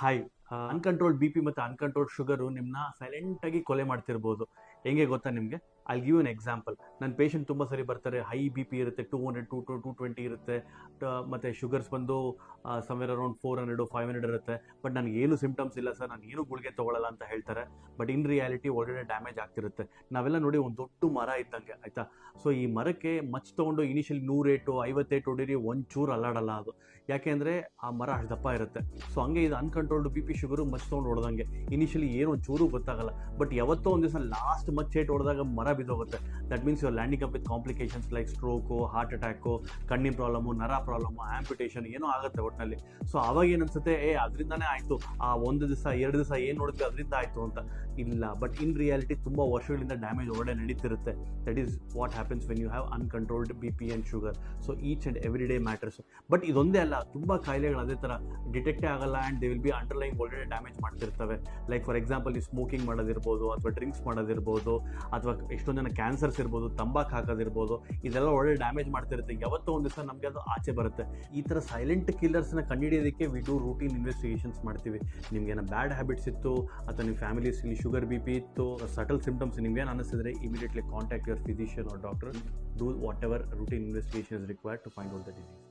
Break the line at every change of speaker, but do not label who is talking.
Hi. Uncontrolled BP ಮತ್ತು uncontrolled sugar ನಿಮ್ಮನ್ನ ಸೈಲೆಂಟಾಗಿ ಕೊಲೆ ಮಾಡ್ತಿರ್ಬೋದು. ಹೆಂಗೆ ಗೊತ್ತಾ ನಿಮಗೆ? I'll give an example. ನನ್ನ ಪೇಷಂಟ್ ತುಂಬ ಸರಿ ಬರ್ತಾರೆ, ಹೈ ಬಿ.ಪಿ ಇರುತ್ತೆ, 200 ಟು 220 ಇರುತ್ತೆ. ಮತ್ತು ಶುಗರ್ಸ್ ಬಂದು ಸಮ್ವೇರ್ ಅರೌಂಡ್ 400 500 ಇರುತ್ತೆ. ಬಟ್ ನನಗೇನು ಸಿಂಪ್ಟಮ್ಸ್ ಇಲ್ಲ ಸರ್, ನಾನು ಏನು ಗುಳಿಗೆ ತೊಗೊಳ್ಳಲ್ಲ ಅಂತ ಹೇಳ್ತಾರೆ. ಬಟ್ ಇನ್ ರಿಯಾಲಿಟಿ ಒಳಗಡೆ ಡ್ಯಾಮೇಜ್ ಆಗ್ತಿರುತ್ತೆ. ನಾವೆಲ್ಲ ನೋಡಿ ಒಂದು ದೊಡ್ಡ ಮರ ಇದ್ದಂಗೆ, ಆಯಿತಾ? ಸೊ ಈ ಮರಕ್ಕೆ ಮಚ್ ತೊಗೊಂಡು ಇನಿಷಿಯಲಿ 100 ಏಟು 50 ಏಟು ಹೊಡೀರಿ, ಒಂಚೂರು ಅಲ್ಲಾಡಲ್ಲ ಅದು. ಯಾಕೆಂದರೆ ಆ ಮರ ಅಷ್ಟು ದಪ್ಪ ಇರುತ್ತೆ. ಸೊ ಹಂಗೆ ಇದು ಅನ್‌ಕಂಟ್ರೋಲ್ಡ್ ಬಿ.ಪಿ ಶುಗರು ಮಚ್ ತೊಗೊಂಡು ಹೊಡೆದಂಗೆ. ಇನಿಷಿಯಲಿ ಏನೋ ಒಂಚೂರು ಗೊತ್ತಾಗಲ್ಲ. ಬಟ್ ಯಾವತ್ತೋ ಒಂದು ದಿವಸ ಲಾಸ್ಟ್ ಮಚ್ ಏಟ್ ಹೊಡೆದಾಗ ಮರ ಬಿದ್ದೋಗುತ್ತೆ. That means you are landing up with complications like stroke, heart attack, ಕಣ್ಣಿನ ಪ್ರಾಬ್ಲಮ್ಮು, ನರ ಪ್ರಾಬ್ಲಮ್ಮು, ಆಂಪ್ಯುಟೇಷನ್ ಏನೋ ಆಗುತ್ತೆ ಒಟ್ಟಿನಲ್ಲಿ. ಸೊ ಅವಾಗ ಏನು ಅನ್ಸುತ್ತೆ, ಅದರಿಂದನೇ ಆಯಿತು, ಆ ಒಂದು ದಿವಸ 2 ದಿವಸ ಏನು ನೋಡಿದ್ವಿ ಅದರಿಂದ ಆಯಿತು ಅಂತ. ಇಲ್ಲ, ಬಟ್ ಇನ್ ರಿಯಾಲಿಟಿ ತುಂಬ ವರ್ಷಗಳಿಂದ ಡ್ಯಾಮೇಜ್ ಒಳಗಡೆ ನಡೀತಿರುತ್ತೆ. That is what happens when you have uncontrolled BP and sugar. So each and every day matters. But ಇದೊಂದೇ ಅಲ್ಲ, ತುಂಬ ಕಾಯಿಲೆಗಳು ಅದೇ ಥರ ಡಿಟೆಕ್ಟೇ ಆಗಲ್ಲ and they will be underline ಒಳಗಡೆ ಡ್ಯಾಮೇಜ್ ಮಾಡ್ತಿರ್ತವೆ. ಲೈಕ್ ಫಾರ್ ಎಕ್ಸಾಂಪಲ್, ಈ ಸ್ಮೋಕಿಂಗ್ ಮಾಡೋದಿರ್ಬೋದು, ಅಥವಾ ಡ್ರಿಂಕ್ಸ್ ಮಾಡೋದಿರ್ಬೋದು, ಅಥವಾ ಎಷ್ಟೊಂದು ಜನ ಕ್ಯಾನ್ಸರ್ಸ್ ಇರ್ಬೋದು, ತಂಬಾಕು ಹಾಕೋದಿರ್ಬೋದು. ಇದೆಲ್ಲ ಒಳ್ಳೆ ಡ್ಯಾಮೇಜ್ ಮಾಡ್ತಿರುತ್ತೆ. ಯಾವತ್ತೋ ಒಂದು ದಿವಸ ನಮಗೆ ಅದು ಆಚೆ ಬರುತ್ತೆ. ಈ ಥರ ಸೈಲೆಂಟ್ ಕಿಲ್ಲರ್ಸ್ನ ಕಂಡುಹಿಡಿಯೋದಕ್ಕೆ ವಿ ಡೂ ರೂಟೀನ್ ಇನ್ವೆಸ್ಟಿಗೇಷನ್ಸ್ ಮಾಡ್ತೀವಿ. ನಿಮಗೇನೋ ಬ್ಯಾಡ್ ಹ್ಯಾಬಿಟ್ಸ್ ಇತ್ತು, ಅಥವಾ ನಿಮ್ಮ ಫ್ಯಾಮಿಲೀಸಲ್ಲಿ ಶುಗರ್ ಬಿ.ಪಿ ಇತ್ತು, ಸಟಲ್ ಸಿಂಪ್ಟಮ್ಸ್ ನಿಮ್ಗೇನು ಅನ್ನಿಸಿದ್ರೆ immediately contact your physician or doctor. Do whatever routine investigation is required to find out the disease.